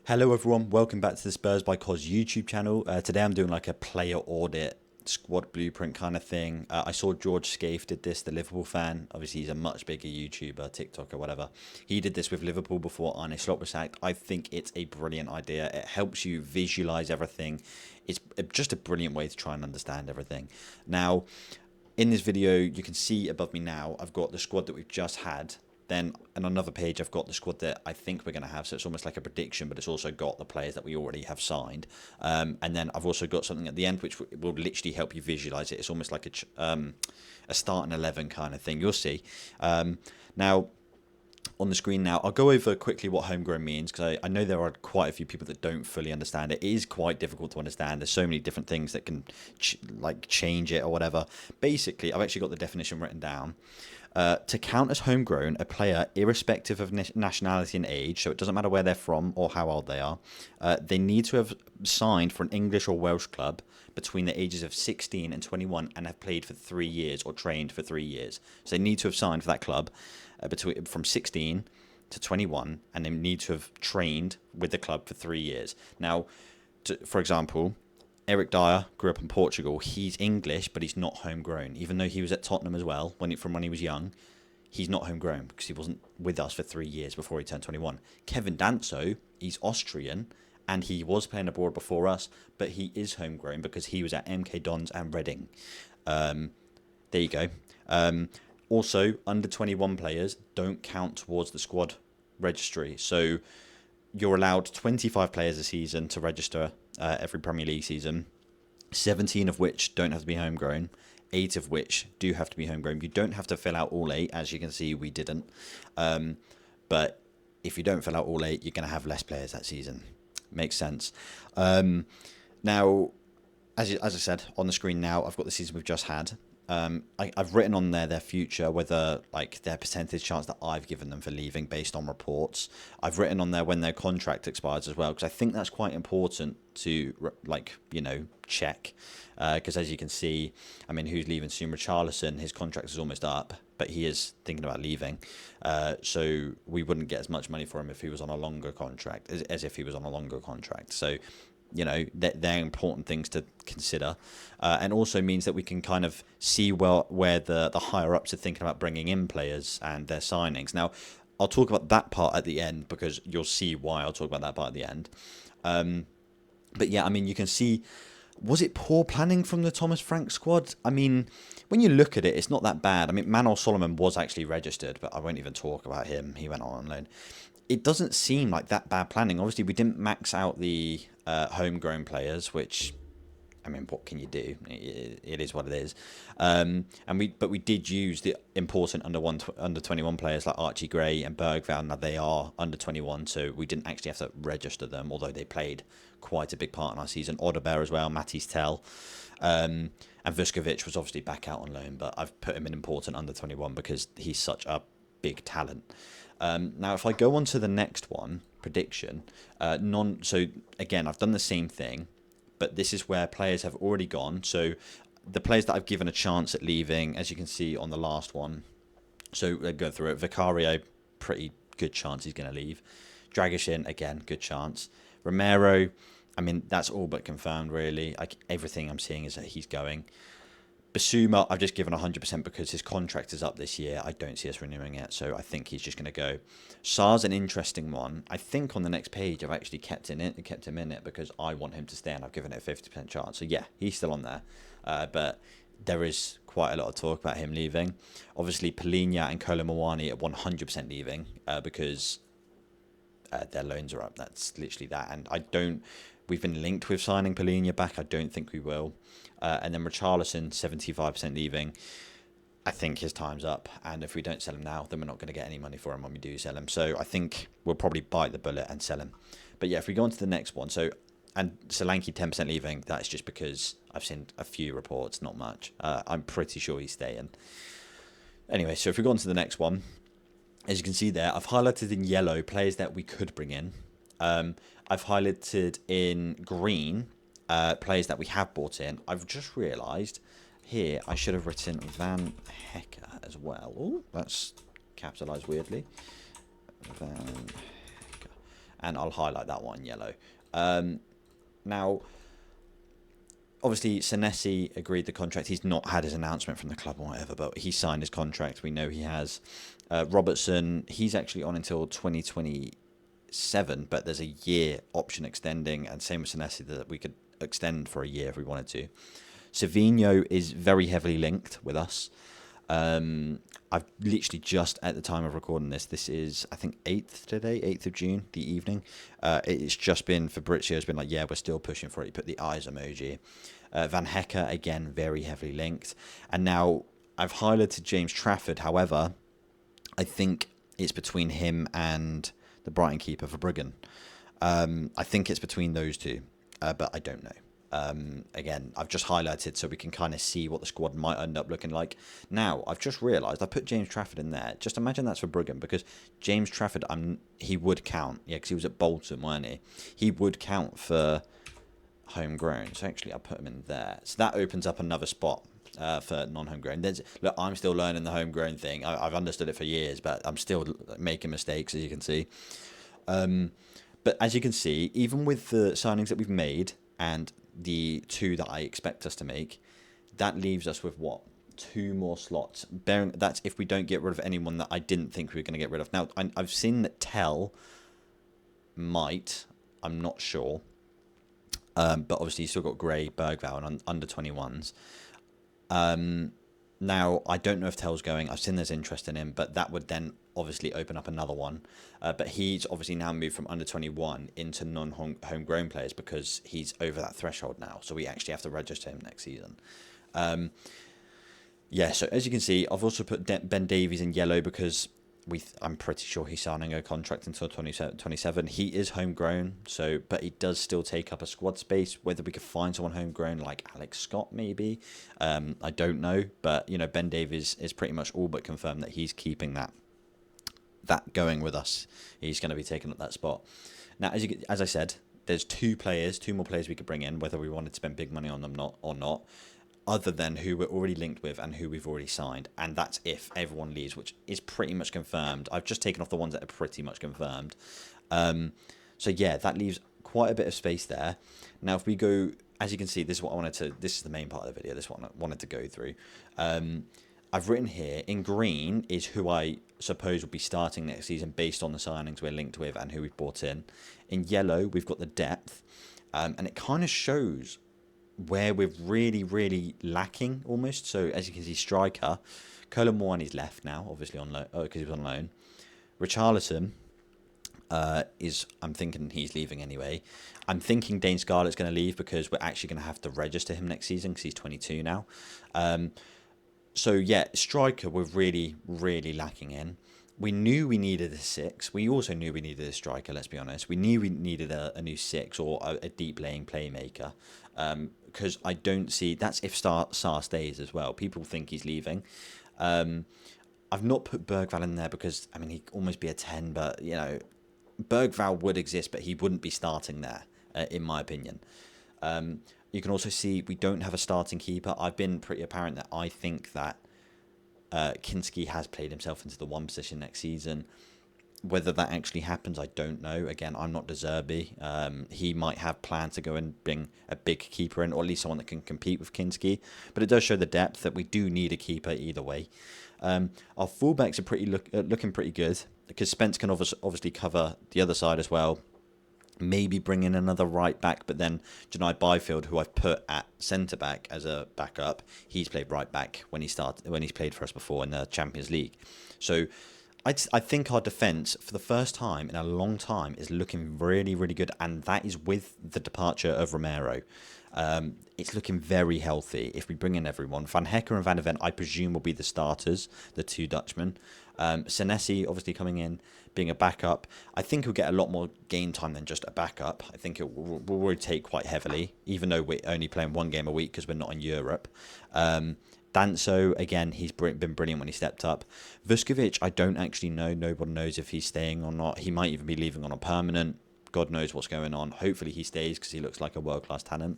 Hello everyone, welcome back to the Spurs by Cos YouTube channel. Today I'm doing like a player audit, squad blueprint kind of thing. I saw George Scaife did this, the Liverpool fan. Obviously he's a much bigger YouTuber, TikToker, whatever. He did this with Liverpool before Arne Slot was sacked. I think it's a brilliant idea. It helps you visualize everything. It's just a brilliant way to try and understand everything. Now, in this video, you can see above me now, I've got the squad that we've just had. Then on another page, I've got the squad that I think we're going to have. So it's almost like a prediction, but it's also got the players that we already have signed. And then I've also got something at the end, which will literally help you visualize it. It's almost like a starting 11 kind of thing. You'll see. Now, on the screen now, I'll go over quickly what homegrown means, because I know there are quite a few people that don't fully understand it. It is quite difficult to understand. There's so many different things that can change it or whatever. Basically, I've actually got the definition written down. To count as homegrown, a player, irrespective of nationality and age, so it doesn't matter where they're from or how old they are, they need to have signed for an English or Welsh club between the ages of 16 and 21 and have played for 3 years or trained for 3 years. So they need to have signed for that club from 16 to 21, and they need to have trained with the club for 3 years. Now, for example, Eric Dyer grew up in Portugal. He's English, but he's not homegrown. Even though he was at Tottenham as well from when he was young, he's not homegrown because he wasn't with us for 3 years before he turned 21. Kevin Danso, he's Austrian, and he was playing abroad before us, but he is homegrown because he was at MK Dons and Reading. There you go. Also, under 21 players don't count towards the squad registry. So you're allowed 25 players a season to register every Premier League season, 17 of which don't have to be homegrown, 8 of which do have to be homegrown. You don't have to fill out all 8, as you can see we didn't. But if you don't fill out all 8, you're going to have less players that season. Makes sense. Now, as I said, on the screen now, I've got the season we've just had. I've written on there their future, whether like their percentage chance that I've given them for leaving based on reports. I've written on there when their contract expires as well, because I think that's quite important to check. Because as you can see, I mean, who's leaving soon? Richarlison, his contract is almost up, but he is thinking about leaving. So we wouldn't get as much money for him if he was on a longer contract, as if he was on a longer contract. So they're important things to consider, and also means that we can kind of see where the higher ups are thinking about bringing in players and their signings. Now, I'll talk about that part at the end, because you'll see why I'll talk about that part at the end. But yeah, I mean, you can see, was it poor planning from the Thomas Frank squad? I mean, when you look at it, it's not that bad. I mean, Manor Solomon was actually registered, but I won't even talk about him. He went on loan. It doesn't seem like that bad planning. Obviously, we didn't max out the homegrown players, which, I mean, what can you do? It is what it is. But we did use the important under 21 players like Archie Gray and Bergvall. Now they are under 21, so we didn't actually have to register them, although they played quite a big part in our season. Odebear as well, Matisse Tell. And Vuskovic was obviously back out on loan, but I've put him in important under 21 because he's such a big talent. Now, if I go on to the next one, prediction, so again, I've done the same thing, but this is where players have already gone. So the players that I've given a chance at leaving, as you can see on the last one, so they go through it. Vicario, pretty good chance he's going to leave. Dragishin, again, good chance. Romero, I mean, that's all but confirmed, really. Like, everything I'm seeing is that he's going. Basuma, I've just given 100% because his contract is up this year. I don't see us renewing it, so I think he's just going to go. Sar's an interesting one. I think on the next page I've actually kept him in it because I want him to stay, and I've given it a 50% chance. So yeah, he's still on there, but there is quite a lot of talk about him leaving. Obviously, Polinia and Kolo Muani are 100% leaving because their loans are up. That's literally that, and we've been linked with signing Polinia back. I don't think we will. And then Richarlison, 75% leaving. I think his time's up. And if we don't sell him now, then we're not going to get any money for him when we do sell him. So I think we'll probably bite the bullet and sell him. But yeah, if we go on to the next one. And Solanke, 10% leaving. That's just because I've seen a few reports, not much. I'm pretty sure he's staying. Anyway, so if we go on to the next one. As you can see there, I've highlighted in yellow players that we could bring in. I've highlighted in green players that we have bought in. I've just realised here I should have written Van Hecker as well. Oh, that's capitalised weirdly. Van and I'll highlight that one in yellow. Now, obviously, Senesi agreed the contract. He's not had his announcement from the club or whatever, but he signed his contract. We know he has. Robertson, he's actually on until 2027, but there's a year option extending, and same with Senesi that we could extend for a year if we wanted to. Savinho is very heavily linked with us. I've literally just at the time of recording this is I think 8th today, 8th of June, the evening. It's just been, Fabrizio's been like, yeah, we're still pushing for it. He put the eyes emoji. Van Hecke, again, very heavily linked. And now I've highlighted James Trafford. However, I think it's between him and the Brighton keeper for Bruggen. I think it's between those two, but I don't know. Again, I've just highlighted so we can kind of see what the squad might end up looking like. Now, I've just realised I put James Trafford in there. Just imagine that's for Bruggen, because James Trafford, he would count. Yeah, because he was at Bolton, weren't he? He would count for homegrown. So actually, I'll put him in there. So that opens up another spot for non-homegrown. Look, I'm still learning the homegrown thing. I've understood it for years, but I'm still making mistakes, as you can see. But as you can see, even with the signings that we've made and the 2 that I expect us to make, that leaves us with what? 2 more slots. That's if we don't get rid of anyone that I didn't think we were going to get rid of. Now, I've seen that Tell might. I'm not sure. But obviously, you still got Gray, Bergvall, and under 21s. Now, I don't know if Tell's going. I've seen there's interest in him, but that would then obviously open up another one. But he's obviously now moved from under 21 into non-homegrown players because he's over that threshold now. So we actually have to register him next season. Yeah, so as you can see, I've also put Ben Davies in yellow because I'm pretty sure he's signing a contract until 27. He is homegrown, but he does still take up a squad space. Whether we could find someone homegrown like Alex Scott, maybe, I don't know. But Ben Davies is pretty much all but confirmed that he's keeping that going with us. He's going to be taking up that spot. Now, as I said, there's 2 more players we could bring in, whether we wanted to spend big money on them or not. Other than who we're already linked with and who we've already signed. And that's if everyone leaves, which is pretty much confirmed. I've just taken off the ones that are pretty much confirmed. So yeah, that leaves quite a bit of space there. Now, if we go, as you can see, this is the main part of the video, this one I wanted to go through. I've written here, in green is who I suppose will be starting next season based on the signings we're linked with and who we've brought in. In yellow, we've got the depth. And it kind of shows where we're really, really lacking almost. So as you can see, striker, Colin Moani's left now, obviously on loan because he was on loan. Richarlison I'm thinking he's leaving anyway. I'm thinking Dane Scarlett's going to leave because we're actually going to have to register him next season because he's 22 now. So yeah, striker we're really, really lacking in. We knew we needed a 6. We also knew we needed a striker, let's be honest. We knew we needed a new 6 or a deep laying playmaker. Because I don't see... That's if Sarr stays as well. People think he's leaving. I've not put Bergvall in there because, I mean, he'd almost be a 10, but, Bergvall would exist, but he wouldn't be starting there, in my opinion. You can also see we don't have a starting keeper. I've been pretty apparent that I think that Kinski has played himself into the 1 position next season. Whether that actually happens, I don't know. Again, I'm not De Zerbi. He might have plans to go and bring a big keeper in, or at least someone that can compete with Kinski. But it does show the depth that we do need a keeper either way. Our fullbacks are looking pretty good because Spence can obviously cover the other side as well. Maybe bring in another right back, but then Janai Byfield, who I've put at centre back as a backup, he's played right back when he's played for us before in the Champions League. So I think our defence, for the first time in a long time, is looking really, really good, and that is with the departure of Romero. It's looking very healthy if we bring in everyone. Van Hecke and Van de Ven, I presume, will be the starters, the 2 Dutchmen. Senesi, obviously, coming in, being a backup. I think he'll get a lot more game time than just a backup. I think it will rotate quite heavily, even though we're only playing 1 game a week because we're not in Europe. Danso, again, he's been brilliant when he stepped up. Vuskovic, I don't actually know. Nobody knows if he's staying or not. He might even be leaving on a permanent. God knows what's going on. Hopefully he stays because he looks like a world-class talent.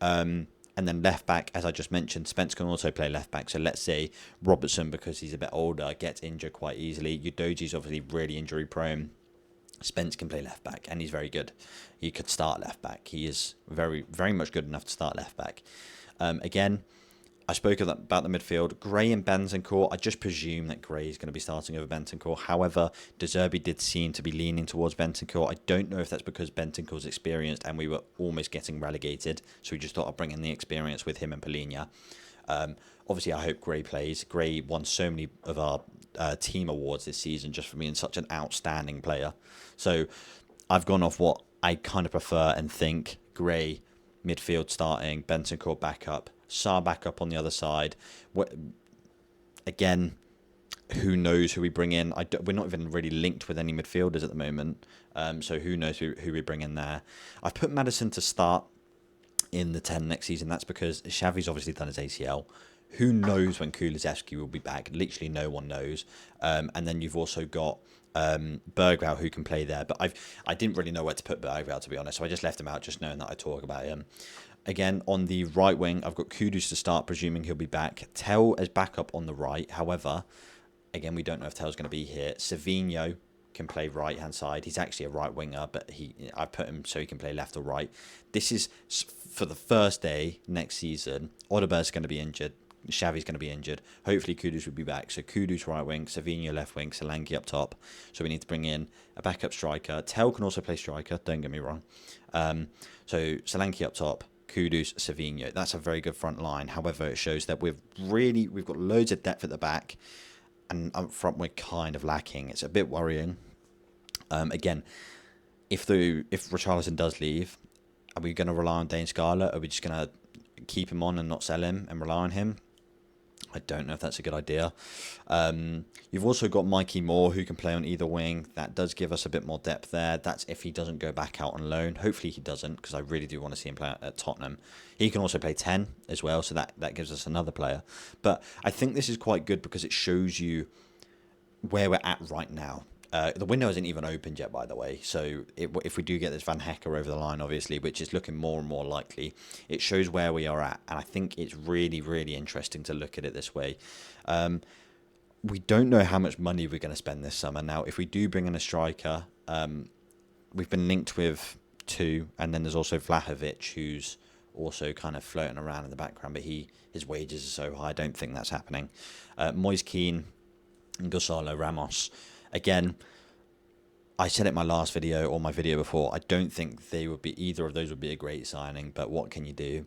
And then left back, as I just mentioned, Spence can also play left back. So let's say Robertson, because he's a bit older, gets injured quite easily. Udoji's obviously really injury prone. Spence can play left back, and he's very good. He could start left back. He is very, very much good enough to start left back. Again, I spoke about the midfield. Gray and Bentancur. I just presume that Gray is going to be starting over Bentancur. However, De Zerbi did seem to be leaning towards Bentancur. I don't know if that's because Bentancur's experienced and we were almost getting relegated, so we just thought I'd bring in the experience with him and Polina. Obviously, I hope Gray plays. Gray won so many of our team awards this season just for being such an outstanding player. So I've gone off what I kind of prefer and think. Gray, midfield starting, Bentancur backup, Sarr backup on the other side. Again, who knows who we bring in? We're not even really linked with any midfielders at the moment. So who knows who we bring in there. I've put Maddison to start in the 10 next season. That's because Xavi's obviously done his ACL. Who knows when Kulusevski will be back? Literally no one knows. And then you've also got Bergwijn who can play there. But I didn't really know where to put Bergwijn, to be honest. So I just left him out just knowing that I talk about him. Again, on the right wing, I've got Kudus to start, presuming he'll be back. Tell as backup on the right. However, again, we don't know if Tell's going to be here. Savinho can play right-hand side. He's actually a right winger, but I put him so he can play left or right. This is for the first day next season. Odeberg's going to be injured. Xavi's going to be injured. Hopefully Kudus will be back. So Kudus right wing, Savinho left wing, Solanke up top. So we need to bring in a backup striker. Tell can also play striker, don't get me wrong. So Solanke up top, Kudus, Savinho. That's a very good front line. However, it shows that we've got loads of depth at the back, and up front we're kind of lacking. It's a bit worrying. Again, if Richarlison does leave, are we going to rely on Dane Scarlett? Are we just going to keep him on and not sell him and rely on him? I don't know if that's a good idea. You've also got Mikey Moore who can play on either wing. That does give us a bit more depth there. That's if he doesn't go back out on loan. Hopefully he doesn't, because I really do want to see him play at Tottenham. He can also play 10 as well, so that gives us another player. But I think this is quite good because it shows you where we're at right now. The window isn't even opened yet, by the way. So if we do get this Van Hecker over the line, obviously, which is looking more and more likely, it shows where we are at. And I think it's really, really interesting to look at it this way. We don't know how much money we're going to spend this summer. Now, if we do bring in a striker, we've been linked with 2. And then there's also Vlahovic, who's also kind of floating around in the background. But his wages are so high, I don't think that's happening. Moise Kean and Gonzalo Ramos. Again, I said it in my last video or my video before, I don't think either of those would be a great signing, but what can you do?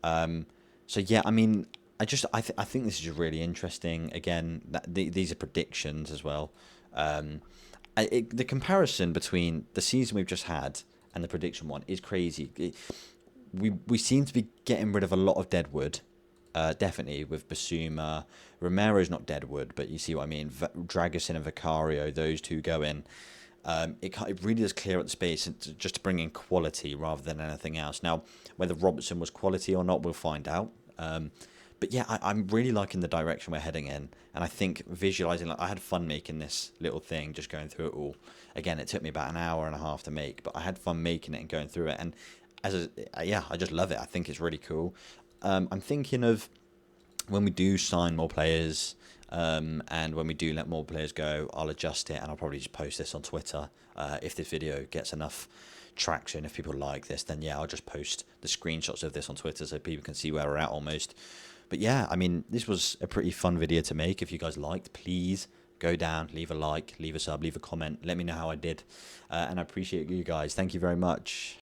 So yeah, I mean, I think this is really interesting. Again, these are predictions as well. The comparison between the season we've just had and the prediction one is crazy. We seem to be getting rid of a lot of deadwood. Definitely with Basuma. Romero's not deadwood, but you see what I mean. Dragusin and Vicario, those two go in. It really does clear up the space just to bring in quality rather than anything else. Now, whether Robertson was quality or not, we'll find out. But yeah, I'm really liking the direction we're heading in. And I think visualizing, I had fun making this little thing, just going through it all. Again, it took me about an hour and a half to make, but I had fun making it and going through it. And I just love it. I think it's really cool. I'm thinking of when we do sign more players and when we do let more players go, I'll adjust it and I'll probably just post this on Twitter. If this video gets enough traction, if people like this, then yeah, I'll just post the screenshots of this on Twitter so people can see where we're at almost. But yeah, I mean, this was a pretty fun video to make. If you guys liked, please go down, leave a like, leave a sub, leave a comment. Let me know how I did. And I appreciate you guys. Thank you very much.